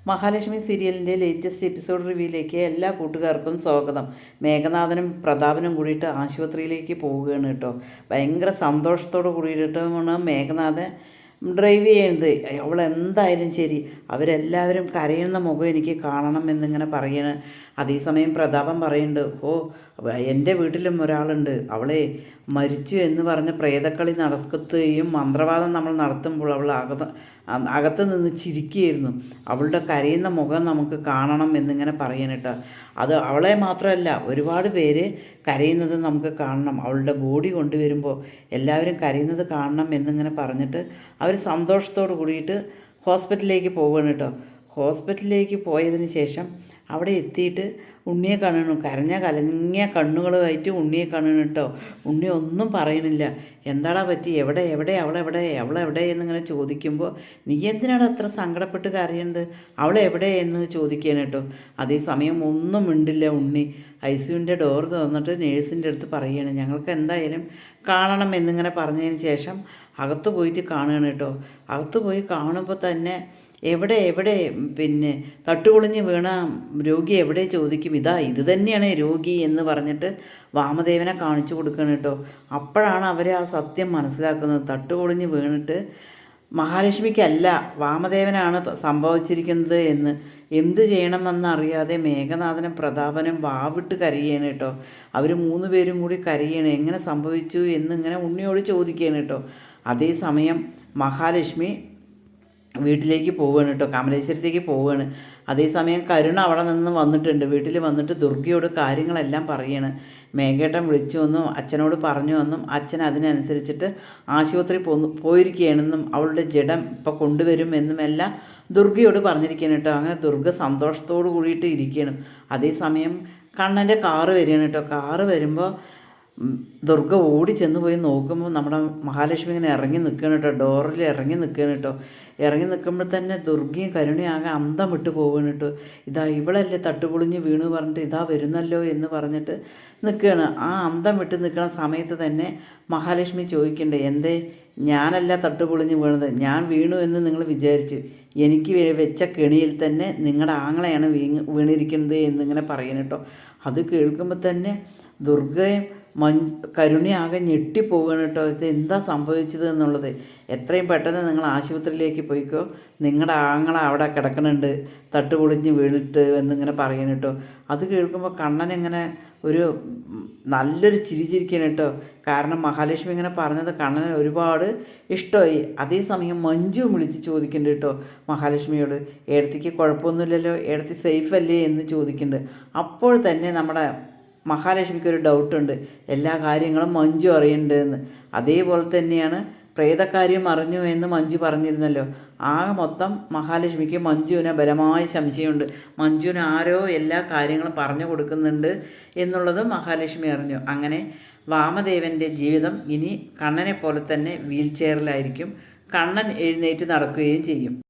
മഹാലക്ഷ്മി സീരിയലിൻ്റെ latest episode റിവ്യൂയിലേക്ക് എല്ലാ കൂട്ടുകാർക്കും സ്വാഗതം. മേഘനാഥനും പ്രതാപനും കൂടിയിട്ട് ആശുപത്രിയിലേക്ക് പോവുകയാണ് കേട്ടോ. ഭയങ്കര സന്തോഷത്തോട് കൂടിയിട്ടാണ് മേഘനാഥൻ ഡ്രൈവ് ചെയ്യുന്നത്. അവൾ എന്തായാലും ശരി, അവരെല്ലാവരും കരയുന്ന മുഖം എനിക്ക് കാണണം എന്നിങ്ങനെ പറയണ്. അതേസമയം പ്രതാപൻ പറയുന്നുണ്ട്, എൻ്റെ വീട്ടിലും ഒരാളുണ്ട്, അവളെ മരിച്ചു എന്ന് പറഞ്ഞ് പ്രേതക്കളി നടത്തുകയും മന്ത്രവാദം നമ്മൾ നടത്തുമ്പോൾ അവൾ അകത്ത് നിന്ന് ചിരിക്കുകയായിരുന്നു. അവളുടെ കരയുന്ന മുഖം നമുക്ക് കാണണം എന്നിങ്ങനെ പറയണിട്ട്. അത് അവളെ മാത്രമല്ല, ഒരുപാട് പേര് കരയുന്നത് നമുക്ക് കാണണം, അവളുടെ ബോഡി കൊണ്ടുവരുമ്പോൾ എല്ലാവരും കരയുന്നത് കാണണം എന്നിങ്ങനെ പറഞ്ഞിട്ട് അവർ സന്തോഷത്തോട് കൂടിയിട്ട് ഹോസ്പിറ്റലിലേക്ക് പോവുകയാണ് കേട്ടോ. ഹോസ്പിറ്റലിലേക്ക് പോയതിന് ശേഷം അവിടെ എത്തിയിട്ട് ഉണ്ണിയെ കാണണം. കലങ്ങിയ കണ്ണുകളുമായിട്ട് ഉണ്ണിയെ കാണണം കേട്ടോ. ഉണ്ണി ഒന്നും പറയണില്ല. എന്താടാ പറ്റി, എവിടെ അവളെവിടെ എന്നിങ്ങനെ ചോദിക്കുമ്പോൾ, നീ എന്തിനാണ് അത്ര സങ്കടപ്പെട്ട് കരയുന്നത്, അവളെവിടെ എന്ന് ചോദിക്കുകയാണ് കേട്ടോ. അതേസമയം ഒന്നും മിണ്ടില്ല ഉണ്ണി. ഐസിയുവിൻ്റെ ഡോർ തുറന്നിട്ട് നേഴ്സിൻ്റെ അടുത്ത് പറയുകയാണ്, ഞങ്ങൾക്ക് എന്തായാലും കാണണം എന്നിങ്ങനെ പറഞ്ഞതിന് ശേഷം അകത്ത് പോയിട്ട് കാണുകയാണ് കേട്ടോ. അകത്ത് പോയി കാണുമ്പോൾ തന്നെ എവിടെ പിന്നെ തട്ടുപൊളിഞ്ഞ് വീണ രോഗി എവിടെ ചോദിക്കും, ഇത് തന്നെയാണ് രോഗി എന്ന് പറഞ്ഞിട്ട് വാമദേവനെ കാണിച്ചു കൊടുക്കണം കേട്ടോ. അപ്പോഴാണ് അവർ ആ സത്യം മനസ്സിലാക്കുന്നത്. തട്ടുപൊളിഞ്ഞ് വീണിട്ട് മഹാലക്ഷ്മിക്കല്ല, വാമദേവനാണ് സംഭവിച്ചിരിക്കുന്നത് എന്ന്. എന്ത് ചെയ്യണമെന്നറിയാതെ മേഘനാഥനും പ്രതാപനും വാവിട്ട് കരയാണ് കേട്ടോ. അവർ 3 പേരും കൂടി കരയാണ്. എങ്ങനെ സംഭവിച്ചു എന്നിങ്ങനെ ഉണ്ണിയോട് ചോദിക്കുകയാണ് കേട്ടോ. അതേസമയം മഹാലക്ഷ്മി വീട്ടിലേക്ക് പോവുകയാണ് കേട്ടോ, കമലേശ്വരത്തേക്ക് പോവുകയാണ്. അതേസമയം കരുണ അവിടെ നിന്ന് വന്നിട്ടുണ്ട്. വീട്ടിൽ വന്നിട്ട് ദുർഗയോട് കാര്യങ്ങളെല്ലാം പറയാണ്. മേഘേട്ടൻ വിളിച്ചു എന്നും അച്ഛനോട് പറഞ്ഞു എന്നും അച്ഛൻ അതിനനുസരിച്ചിട്ട് ആശുപത്രി പോയിരിക്കുകയാണെന്നും അവളുടെ ജഡം ഇപ്പോൾ കൊണ്ടുവരും എന്നുമെല്ലാം ദുർഗയോട് പറഞ്ഞിരിക്കുകയാണ് കേട്ടോ. അങ്ങനെ ദുർഗ സന്തോഷത്തോടു കൂടിയിട്ട് ഇരിക്കുകയാണ്. അതേസമയം കണ്ണൻ്റെ കാറ് വരികയാണ് കേട്ടോ. കാറ് വരുമ്പോൾ ദുർഗ ഓടി ചെന്ന് പോയി നോക്കുമ്പോൾ നമ്മുടെ മഹാലക്ഷ്മി ഇങ്ങനെ ഇറങ്ങി നിൽക്കണം കേട്ടോ. ഡോറിൽ ഇറങ്ങി നിൽക്കണം കേട്ടോ. ഇറങ്ങി നിൽക്കുമ്പോൾ തന്നെ ദുർഗയും കരുണയാകെ അന്തം വിട്ട് പോവുകയാണ് കേട്ടോ. ഇവളല്ലേ തട്ടുപൊളിഞ്ഞ് വീണ് പറഞ്ഞിട്ട് വരുന്നല്ലോ എന്ന് പറഞ്ഞിട്ട് നിൽക്കുകയാണ്. ആ അന്തം വിട്ട് നിൽക്കുന്ന സമയത്ത് തന്നെ മഹാലക്ഷ്മി ചോദിക്കണ്ടേ, എന്തേ ഞാനല്ല തട്ടുപൊളിഞ്ഞ് വീണത്, ഞാൻ വീണു എന്ന് നിങ്ങൾ വിചാരിച്ചു, എനിക്ക് വെച്ച കെണിയിൽ തന്നെ നിങ്ങളുടെ ആങ്ങളെയാണ് വീണിരിക്കുന്നത് എന്നിങ്ങനെ പറയണം കേട്ടോ. അത് കേൾക്കുമ്പോൾ തന്നെ ദുർഗയും കരുണയാകെ ഞെട്ടിപ്പോവുകയാണ് കേട്ടോ. എന്താ സംഭവിച്ചത് എന്നുള്ളത്. എത്രയും പെട്ടെന്ന് നിങ്ങൾ ആശുപത്രിയിലേക്ക് പോയിക്കോ, നിങ്ങളുടെ ആങ്ങളെ അവിടെ കിടക്കണുണ്ട് തട്ടുപൊളിഞ്ഞ് വീണിട്ട് എന്നിങ്ങനെ പറയണം കേട്ടോ. അത് കേൾക്കുമ്പോൾ കണ്ണനിങ്ങനെ ഒരു നല്ലൊരു ചിരിച്ചിരിക്കണം കേട്ടോ. കാരണം മഹാലക്ഷ്മി ഇങ്ങനെ പറഞ്ഞത് കണ്ണന് ഒരുപാട് ഇഷ്ടമായി. അതേസമയം മഞ്ജു വിളിച്ച് ചോദിക്കുന്നുണ്ട് കേട്ടോ മഹാലക്ഷ്മിയോട്, ഏടത്തിക്ക് കുഴപ്പമൊന്നുമില്ലല്ലോ, ഏടത്തി സേഫ് അല്ലേ എന്ന് ചോദിക്കുന്നുണ്ട്. അപ്പോൾ തന്നെ നമ്മുടെ മഹാലക്ഷ്മിക്ക് ഒരു ഡൗട്ടുണ്ട്, എല്ലാ കാര്യങ്ങളും മഞ്ജു അറിയണ്ട് എന്ന്. അതേപോലെ തന്നെയാണ് പ്രേതക്കാര്യം അറിഞ്ഞു എന്ന് മഞ്ജു പറഞ്ഞിരുന്നല്ലോ. ആകെ മൊത്തം മഹാലക്ഷ്മിക്ക് മഞ്ജുവിനെ ബലമായ സംശയമുണ്ട്. മഞ്ജുവിന് ആരോ എല്ലാ കാര്യങ്ങളും പറഞ്ഞു കൊടുക്കുന്നുണ്ട് എന്നുള്ളത് മഹാലക്ഷ്മി അറിഞ്ഞു. അങ്ങനെ വാമദേവൻ്റെ ജീവിതം ഇനി കണ്ണനെ പോലെ തന്നെ വീൽ ചെയറിലായിരിക്കും. കണ്ണൻ എഴുന്നേറ്റ് നടക്കുകയും ചെയ്യും.